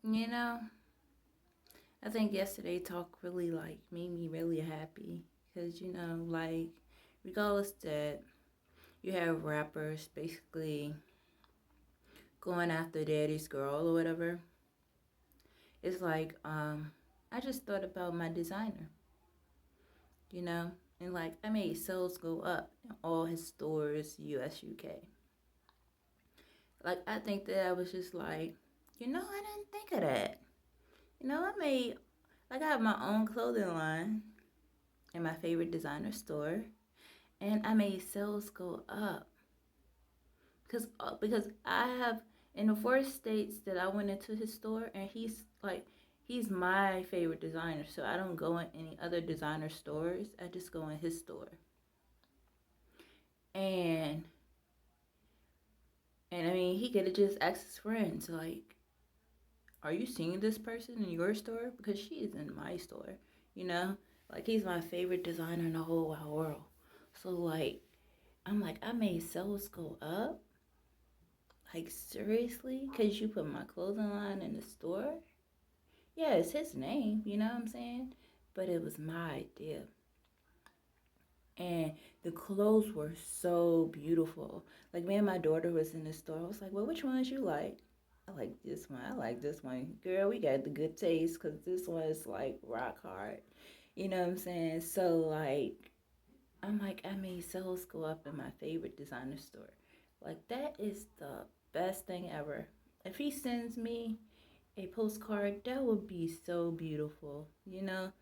You know, I think yesterday talk really made me really happy because regardless that you have rappers basically going after daddy's girl or whatever, it's I just thought about my designer, you know, and I made sales go up in all his stores, US, UK. I think that I was just I didn't think of that. I made I have my own clothing line in my favorite designer store, and I made sales go up because I have in the 4 states that I went into his store, and he's my favorite designer, so I don't go in any other designer stores. I just go in his store, and I mean he could have just asked his friends are you seeing this person in your store? Because she is in my store, you know? He's my favorite designer in the whole wide world. So, I made sales go up. Seriously? Because you put my clothing line in the store? Yeah, it's his name, you know what I'm saying? But it was my idea. And the clothes were so beautiful. Me and my daughter was in the store. I was like, well, which ones you like? I like this one. I like this one. Girl, we got the good taste because this one is rock hard. You know what I'm saying? So I made sales go up in my favorite designer store. That is the best thing ever. If he sends me a postcard, that would be so beautiful. That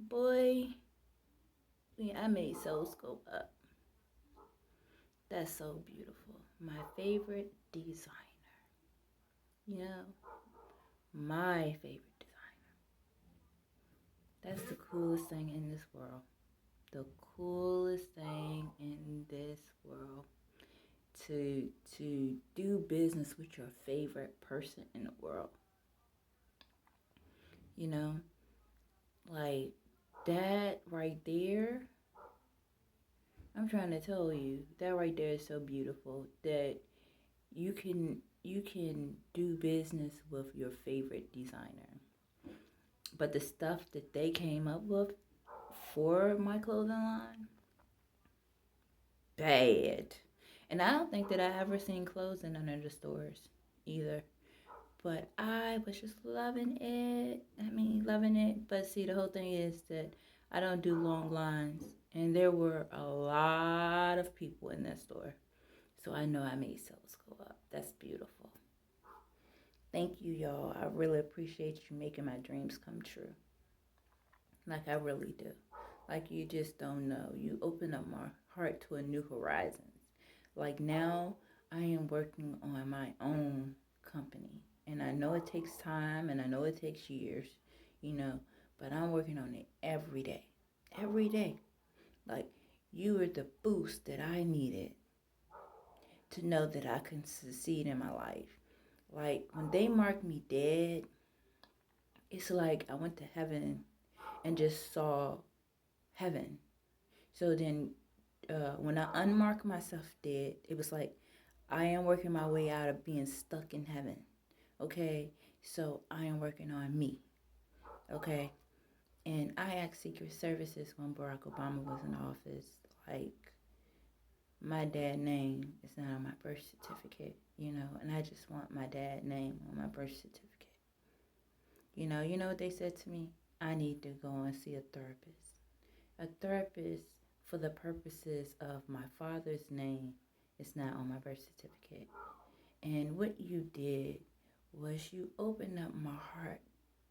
boy, I made sales go up. That's so beautiful. My favorite designer. You know, my favorite designer. That's the coolest thing in this world. The coolest thing in this world to do business with your favorite person in the world. You know, like that right there. I'm trying to tell you that right there is so beautiful that you can do business with your favorite designer. But the stuff that they came up with for my clothing line, bad. And I don't think that I ever seen clothes in none of the stores either. But I was just loving it. I mean, loving it. But see, the whole thing is that I don't do long lines. And there were a lot of people in that store. So I know I made sales go up. That's beautiful. Thank you, y'all. I really appreciate you making my dreams come true. I really do. You just don't know. You open up my heart to a new horizons. Now, I am working on my own company. And I know it takes time and I know it takes years, you know, but I'm working on it every day. Every day. Like, you were the boost that I needed to know that I can succeed in my life. When they mark me dead, it's like I went to heaven and just saw heaven. So then when I unmarked myself dead, it was like I am working my way out of being stuck in heaven. Okay? So I am working on me. Okay? And I asked Secret Services when Barack Obama was in office, like, my dad's name is not on my birth certificate, and I just want my dad's name on my birth certificate. You know what they said to me? I need to go and see a therapist. A therapist for the purposes of my father's name is not on my birth certificate. And what you did was you opened up my heart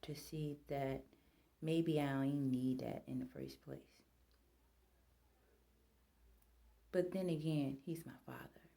to see that maybe I don't even need that in the first place. But then again, he's my father.